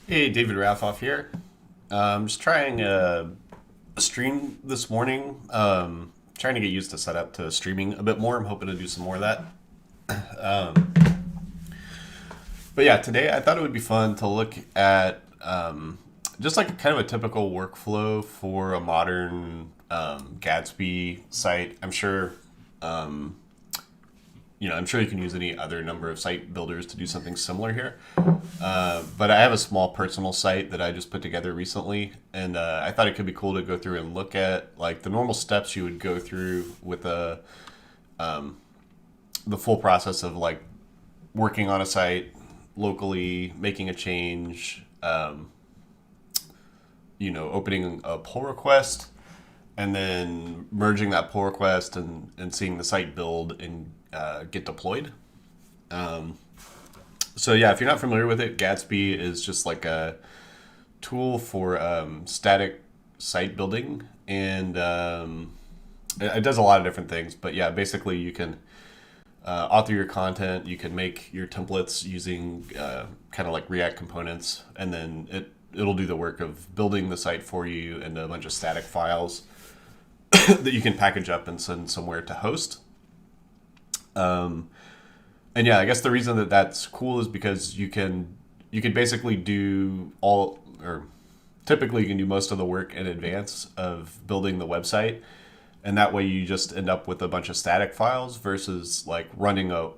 Hey, David Raffoff here. I'm just trying a stream this morning. Trying to get used to set up to streaming a bit more. I'm hoping to do some more of that. But yeah, today I thought it would be fun to look at just like kind of a typical workflow for a modern Gatsby site. I'm sure you can use any other number of site builders to do something similar here. But I have a small personal site that I just put together recently, and I thought it could be cool to go through and look at like the normal steps you would go through with the full process of like working on a site locally, making a change, opening a pull request, and then merging that pull request and seeing the site build and get deployed. So yeah, if you're not familiar with it, Gatsby is just like a tool for static site building, and it does a lot of different things. But yeah, basically you can author your content, you can make your templates using kind of like React components, and then it'll do the work of building the site for you into a bunch of static files that you can package up and send somewhere to host. And yeah, I guess the reason that that's cool is because you can basically do all, or typically you can do most of the work in advance of building the website, and that way you just end up with a bunch of static files versus like running a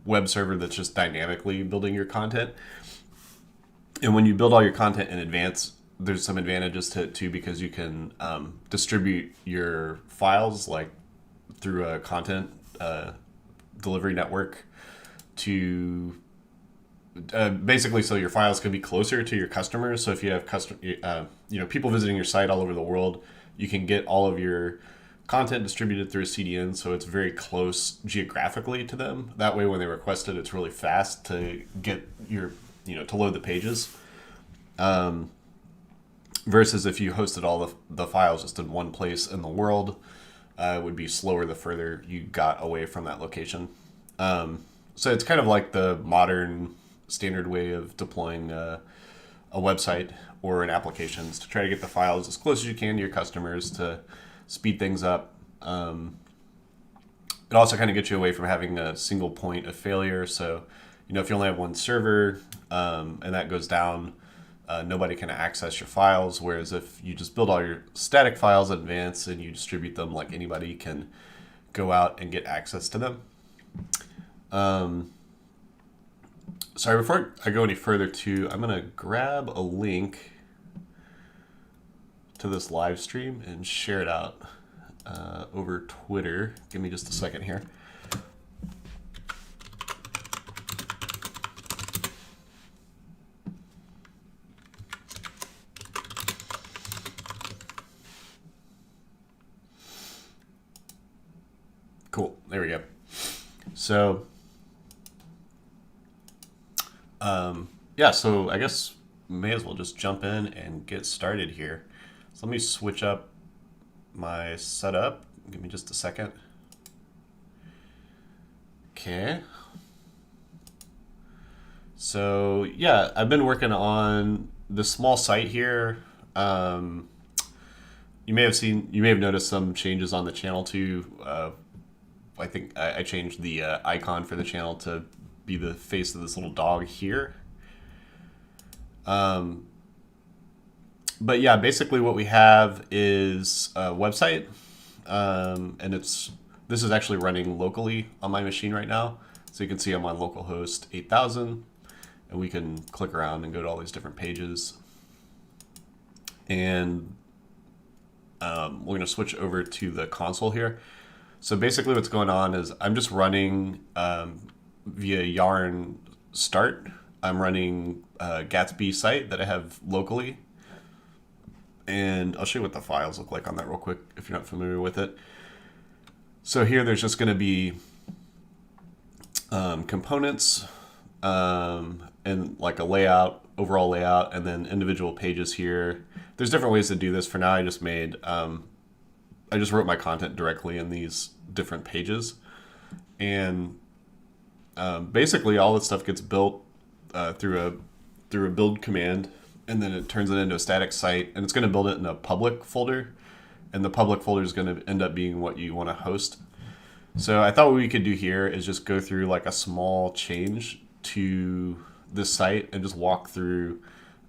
web server that's just dynamically building your content. And when you build all your content in advance, there's some advantages to it too, because you can distribute your files like through a content delivery network to basically, so your files can be closer to your customers. So if you have people visiting your site all over the world, you can get all of your content distributed through a CDN, so it's very close geographically to them. That way, when they request it, it's really fast to get to load the pages. Versus if you hosted all the files just in one place in the world, it would be slower the further you got away from that location. So it's kind of like the modern standard way of deploying a website or an application, is to try to get the files as close as you can to your customers to speed things up. It also kind of gets you away from having a single point of failure. So, if you only have one server and that goes down, nobody can access your files. Whereas if you just build all your static files in advance and you distribute them, like anybody can go out and get access to them. Sorry, before I go any further too, I'm going to grab a link to this live stream and share it out over Twitter. Give me just a second here. Cool. There we go. So, yeah, so I guess may as well just jump in and get started here. So let me switch up my setup. Give me just a second. Okay. So yeah, I've been working on this small site here. You may have noticed some changes on the channel too. I think I changed the icon for the channel to be the face of this little dog here. But yeah, basically what we have is a website, and this is actually running locally on my machine right now. So you can see I'm on localhost 8000, and we can click around and go to all these different pages. And we're going to switch over to the console here. So basically what's going on is I'm just running via yarn start. I'm running a Gatsby site that I have locally. And I'll show you what the files look like on that real quick if you're not familiar with it. So here there's just going to be components and like a layout, overall layout, and then individual pages here. There's different ways to do this. For now, I just wrote my content directly in these different pages. And basically all this stuff gets built through through a build command, and then it turns it into a static site, and it's going to build it in a public folder, and the public folder is going to end up being what you want to host. So I thought what we could do here is just go through like a small change to this site and just walk through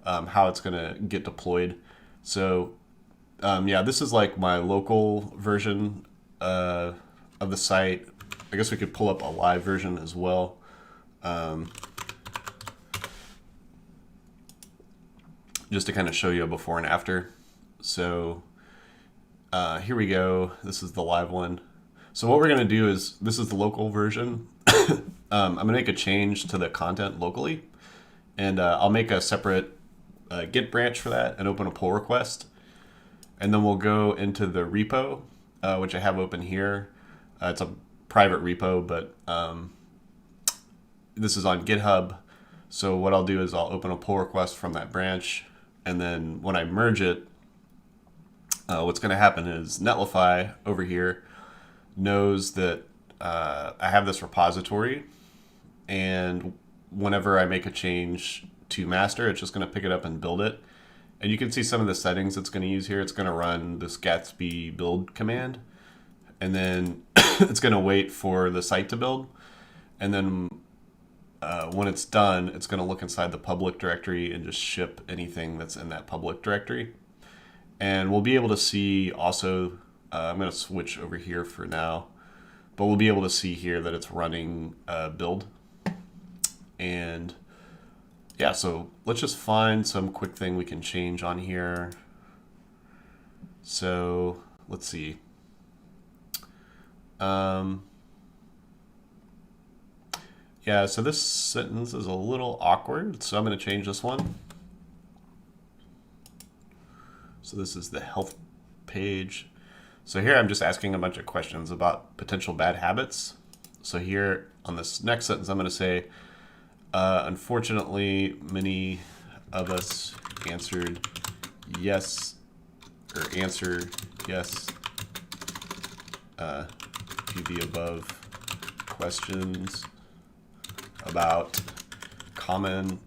how it's going to get deployed. So yeah, this is like my local version of the site. I guess we could pull up a live version as well. Just to kind of show you a before and after. So here we go. This is the live one. So what we're going to do is, this is the local version. I'm going to make a change to the content locally, and I'll make a separate Git branch for that and open a pull request. And then we'll go into the repo, which I have open here. It's a private repo, but this is on GitHub. So what I'll do is I'll open a pull request from that branch, and then when I merge it, what's going to happen is Netlify over here knows that I have this repository, and whenever I make a change to master, it's just going to pick it up and build it. And you can see some of the settings it's going to use here. It's going to run this Gatsby build command, and then it's going to wait for the site to build. And then when it's done, it's going to look inside the public directory and just ship anything that's in that public directory. And we'll be able to see also, I'm going to switch over here for now, but we'll be able to see here that it's running build. And yeah, so let's just find some quick thing we can change on here. So let's see. Yeah, so this sentence is a little awkward, so I'm going to change this one. So this is the health page. So here I'm just asking a bunch of questions about potential bad habits. So here on this next sentence, I'm going to say, unfortunately, many of us answered yes, or answer yes to the above questions about common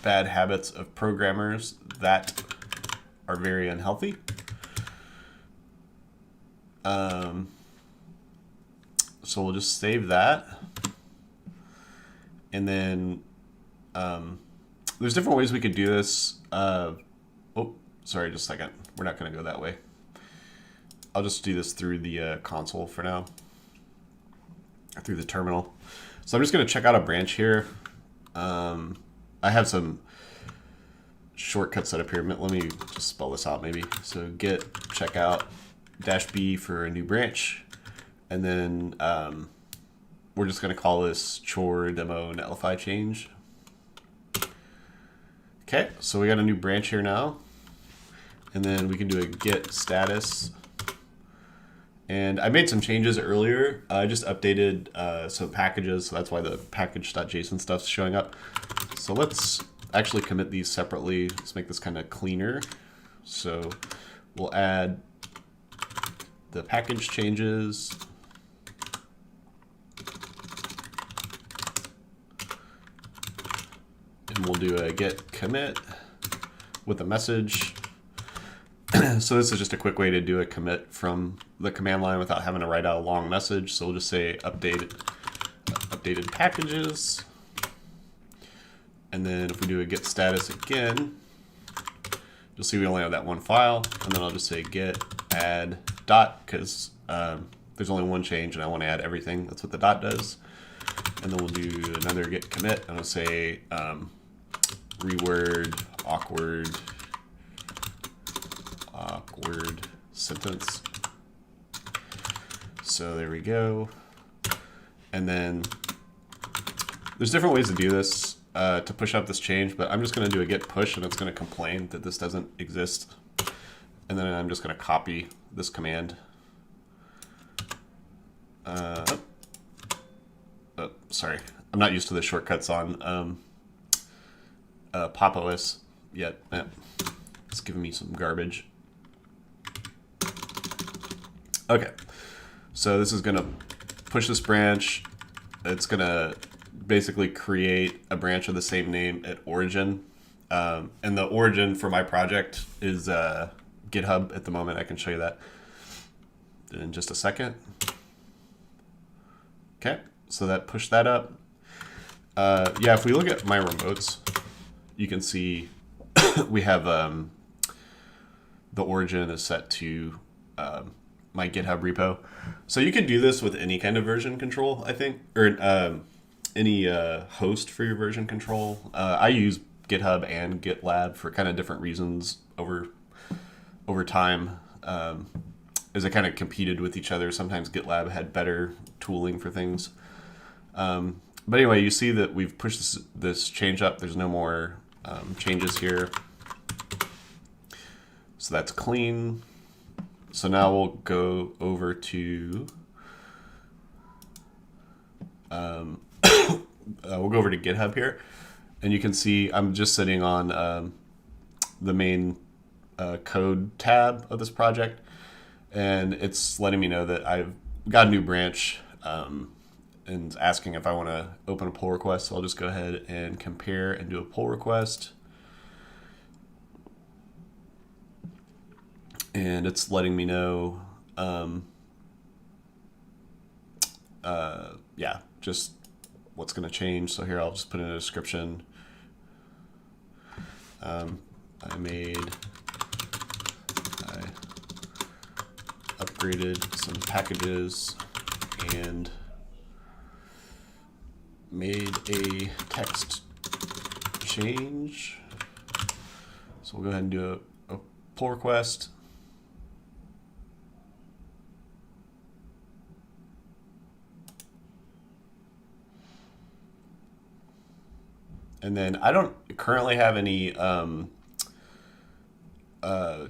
bad habits of programmers that are very unhealthy. So we'll just save that. And then there's different ways we could do this. Oh, sorry, just a second. We're not going to go that way. I'll just do this through the console for now, through the terminal. So I'm just going to check out a branch here. I have some shortcuts set up here. Let me just spell this out maybe. So git checkout -b for a new branch. And then we're just going to call this chore demo netlify change. Okay, so we got a new branch here now. And then we can do a git status. And I made some changes earlier. I just updated some packages, so that's why the package.json stuff's showing up. So let's actually commit these separately. Let's make this kind of cleaner. So we'll add the package changes. And we'll do a git commit with a message. So this is just a quick way to do a commit from the command line without having to write out a long message. So we'll just say updated packages. And then if we do a git status again, you'll see we only have that one file. And then I'll just say git add dot, because there's only one change and I want to add everything. That's what the dot does. And then we'll do another git commit. I'm going to say reword awkward sentence. So there we go. And then there's different ways to do this to push up this change, but I'm just going to do a git push and it's going to complain that this doesn't exist. And then I'm just going to copy this command. Sorry, I'm not used to the shortcuts on Pop OS yet. It's giving me some garbage. Okay, so this is going to push this branch. It's going to basically create a branch of the same name at origin. And the origin for my project is GitHub at the moment. I can show you that in just a second. Okay, so that pushed that up. Yeah, if we look at my remotes, you can see we have the origin is set to my GitHub repo. So you can do this with any kind of version control, I think, or any host for your version control. I use GitHub and GitLab for kind of different reasons over time, as they kind of competed with each other. Sometimes GitLab had better tooling for things. But anyway, you see that we've pushed this change up. There's no more changes here. So that's clean. So now we'll go over to GitHub here, and you can see I'm just sitting on the main code tab of this project, and it's letting me know that I've got a new branch and asking if I want to open a pull request. So I'll just go ahead and compare and do a pull request. And it's letting me know, yeah, just what's going to change. So here I'll just put in a description. I upgraded some packages and made a text change. So we'll go ahead and do a pull request. And then I don't currently have any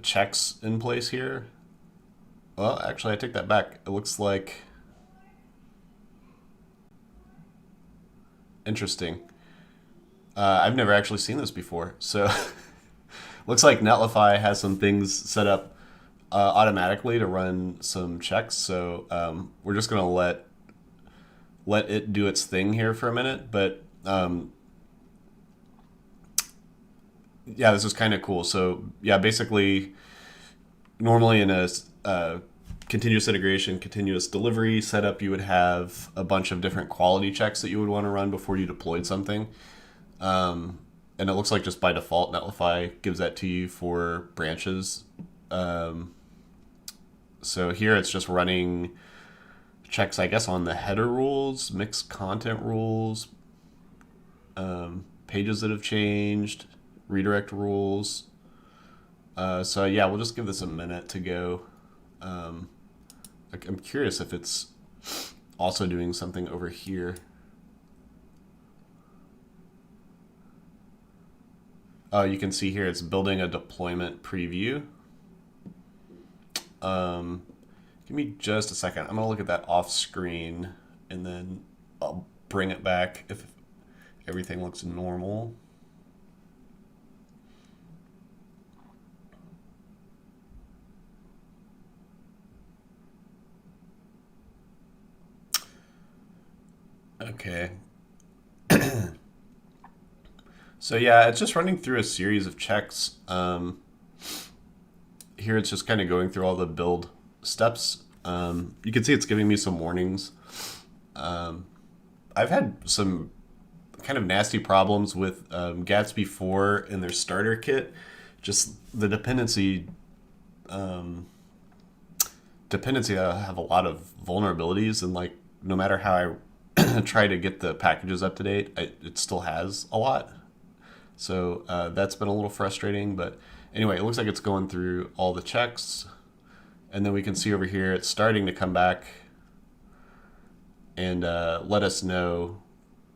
checks in place here. Well, actually, I take that back. It looks like interesting. I've never actually seen this before. So looks like Netlify has some things set up automatically to run some checks. So we're just gonna let it do its thing here for a minute. But yeah, this is kind of cool. So yeah, basically, normally in a continuous integration, continuous delivery setup, you would have a bunch of different quality checks that you would want to run before you deployed something. And it looks like just by default, Netlify gives that to you for branches. So here it's just running checks, I guess, on the header rules, mixed content rules, pages that have changed, redirect rules. So yeah, we'll just give this a minute to go. I'm curious if it's also doing something over here. You can see here it's building a deployment preview. Give me just a second. I'm gonna look at that off screen and then I'll bring it back if everything looks normal. Okay. So yeah, it's just running through a series of checks. Here it's just kind of going through all the build steps. You can see it's giving me some warnings. I've had some kind of nasty problems with Gatsby 4 and their starter kit. Just the dependency I have a lot of vulnerabilities, and like no matter how I try to get the packages up to date, it still has a lot. So that's been a little frustrating, but anyway, it looks like it's going through all the checks, and then we can see over here it's starting to come back and let us know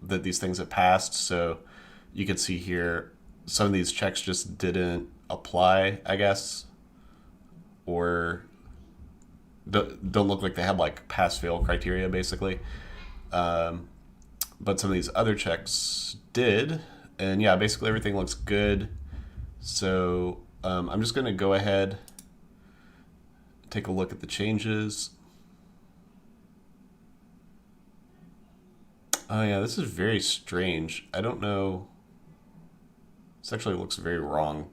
that these things have passed. So you can see here some of these checks just didn't apply, I guess, or don't look like they have like pass-fail criteria basically. But some of these other checks did, and yeah, basically everything looks good. So I'm just going to go ahead, take a look at the changes. Oh yeah, this is very strange. I don't know. This actually looks very wrong.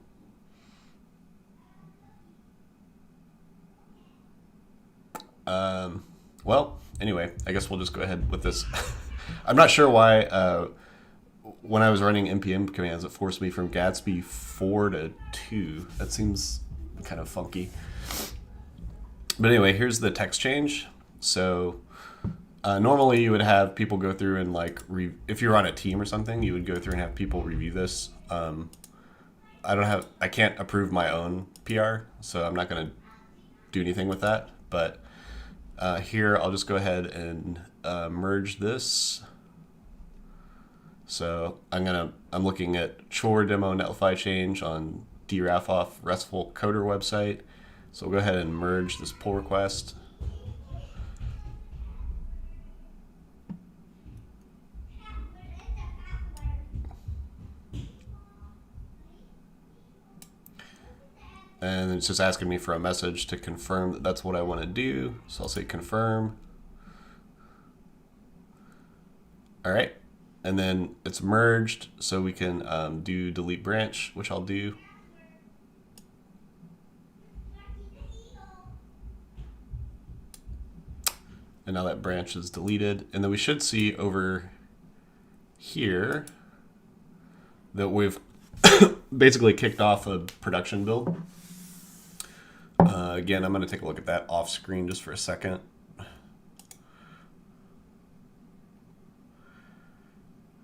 Well, anyway, I guess we'll just go ahead with this. I'm not sure why when I was running npm commands, it forced me from Gatsby 4 to 2. That seems kind of funky. But anyway, here's the text change. So normally you would have people go through and like, if you're on a team or something, you would go through and have people review this. I can't approve my own PR, so I'm not going to do anything with that. But here, I'll just go ahead and merge this. So I'm looking at chore demo Netlify change on drafoff RESTful coder website. So we'll go ahead and merge this pull request. And it's just asking me for a message to confirm that that's what I want to do. So I'll say confirm. All right. And then it's merged, so we can do delete branch, which I'll do. And now that branch is deleted. And then we should see over here that we've basically kicked off a production build. Again, I'm going to take a look at that off screen just for a second.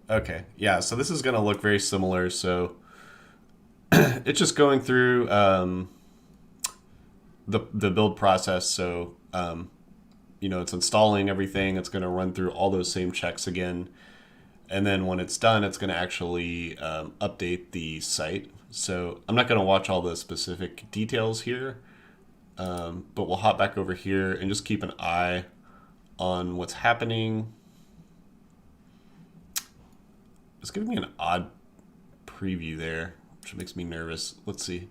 Okay, yeah, so this is going to look very similar. So it's just going through the build process. So, it's installing everything. It's going to run through all those same checks again. And then when it's done, it's going to actually update the site. So I'm not going to watch all the specific details here, but we'll hop back over here and just keep an eye on what's happening. It's giving me an odd preview there, which makes me nervous. Let's see.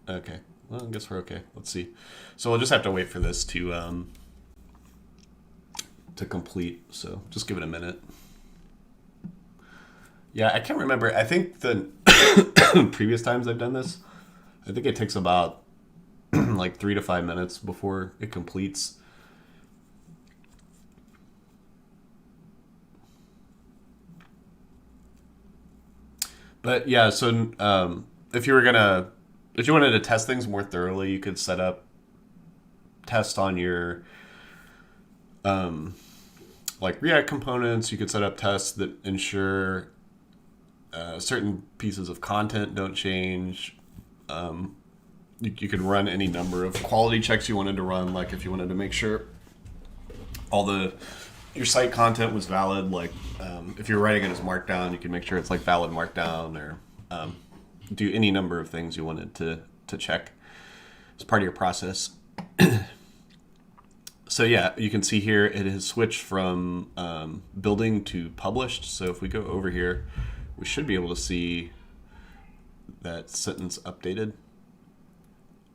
Okay, well, I guess we're okay. Let's see. So we'll just have to wait for this to complete. So just give it a minute. Yeah, I can't remember. I think the previous times I've done this, I think it takes about like 3 to 5 minutes before it completes. But yeah, so if you wanted to test things more thoroughly, you could set up test on your like React components. You could set up tests that ensure certain pieces of content don't change. You could run any number of quality checks you wanted to run, like if you wanted to make sure your site content was valid. Like if you're writing it as Markdown, you can make sure it's like valid Markdown, or do any number of things you wanted to check as part of your process. So yeah, you can see here it has switched from building to published. So if we go over here, we should be able to see that sentence updated.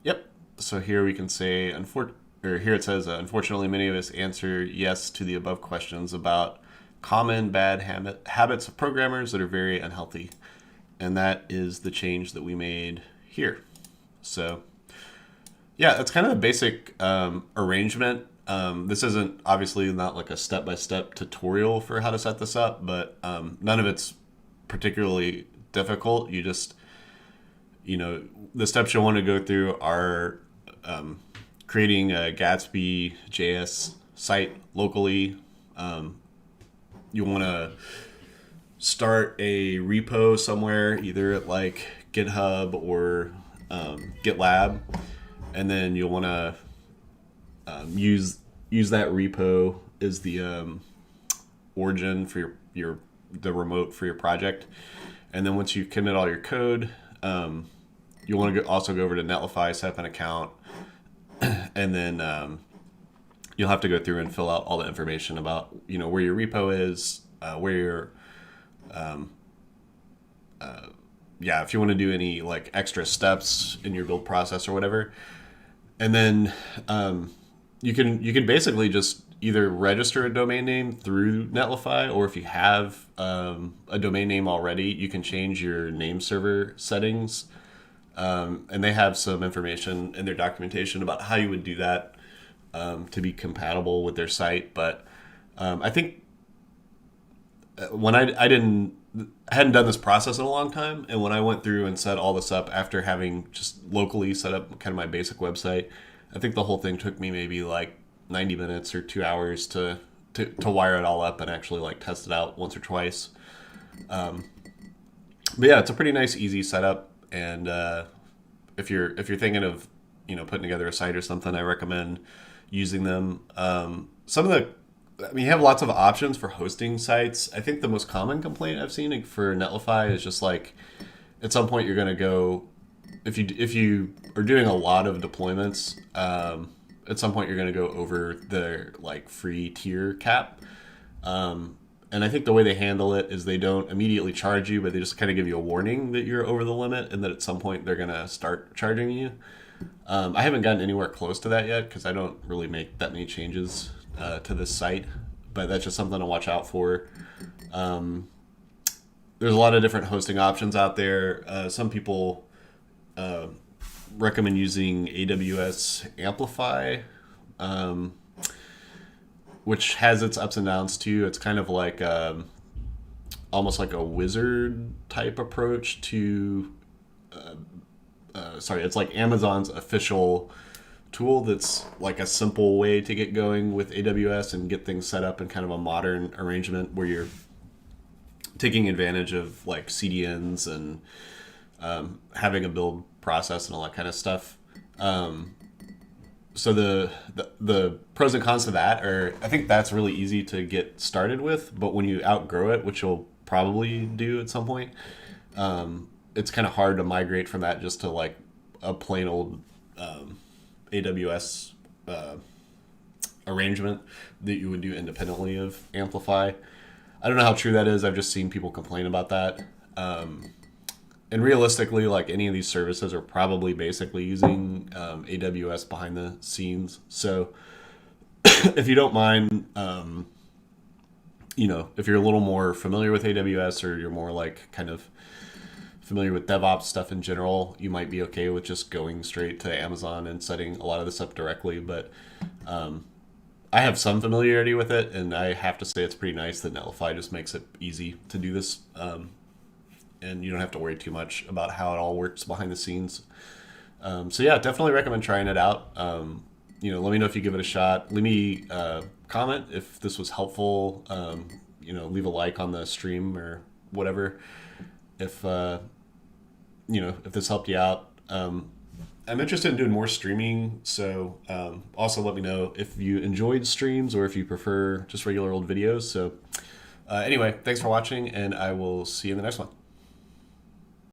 Yep. So here we can say, here it says, unfortunately, many of us answer yes to the above questions about common bad habits of programmers that are very unhealthy. And that is the change that we made here. So yeah, that's kind of a basic arrangement. This isn't obviously not like a step-by-step tutorial for how to set this up, but none of it's particularly difficult. You just, the steps you'll want to go through are creating a Gatsbyjs site locally. You want to start a repo somewhere, either at like GitHub or GitLab, and then you'll want to use that repo as the origin for the remote for your project. And then once you commit all your code, you want to also go over to Netlify, set up an account, and then you'll have to go through and fill out all the information about where your repo is, where your if you want to do any like extra steps in your build process or whatever. And then you can basically just either register a domain name through Netlify, or if you have a domain name already, you can change your name server settings. And they have some information in their documentation about how you would do that to be compatible with their site. But I think when I hadn't done this process in a long time, and when I went through and set all this up after having just locally set up kind of my basic website, I think the whole thing took me maybe like 90 minutes or 2 hours to wire it all up and actually like test it out once or twice. But yeah, it's a pretty nice, easy setup. And if you're thinking of putting together a site or something, I recommend using them. You have lots of options for hosting sites. I think the most common complaint I've seen for Netlify is just like at some point you're going to go, if you are doing a lot of deployments, at some point you're going to go over their like free tier cap. And I think the way they handle it is they don't immediately charge you, but they just kind of give you a warning that you're over the limit and that at some point they're going to start charging you. I haven't gotten anywhere close to that yet because I don't really make that many changes to this site, but that's just something to watch out for. There's a lot of different hosting options out there. Some people recommend using AWS Amplify, which has its ups and downs too. It's kind of like almost like a wizard type approach to it's like Amazon's official tool that's like a simple way to get going with AWS and get things set up in kind of a modern arrangement where you're taking advantage of like CDNs and having a build process and all that kind of stuff. So the pros and cons to that are, I think that's really easy to get started with, but when you outgrow it, which you'll probably do at some point, it's kind of hard to migrate from that just to like a plain old AWS arrangement that you would do independently of Amplify. I don't know how true that is. I've just seen people complain about that. And realistically, like any of these services are probably basically using AWS behind the scenes. So if you don't mind, if you're a little more familiar with AWS or you're more like kind of familiar with DevOps stuff in general, you might be okay with just going straight to Amazon and setting a lot of this up directly. But I have some familiarity with it, and I have to say it's pretty nice that Netlify just makes it easy to do this. And you don't have to worry too much about how it all works behind the scenes. So yeah, definitely recommend trying it out. Let me know if you give it a shot. Leave me a comment if this was helpful. Leave a like on the stream or whatever. If this helped you out. I'm interested in doing more streaming, so also let me know if you enjoyed streams or if you prefer just regular old videos. So anyway, thanks for watching, and I will see you in the next one.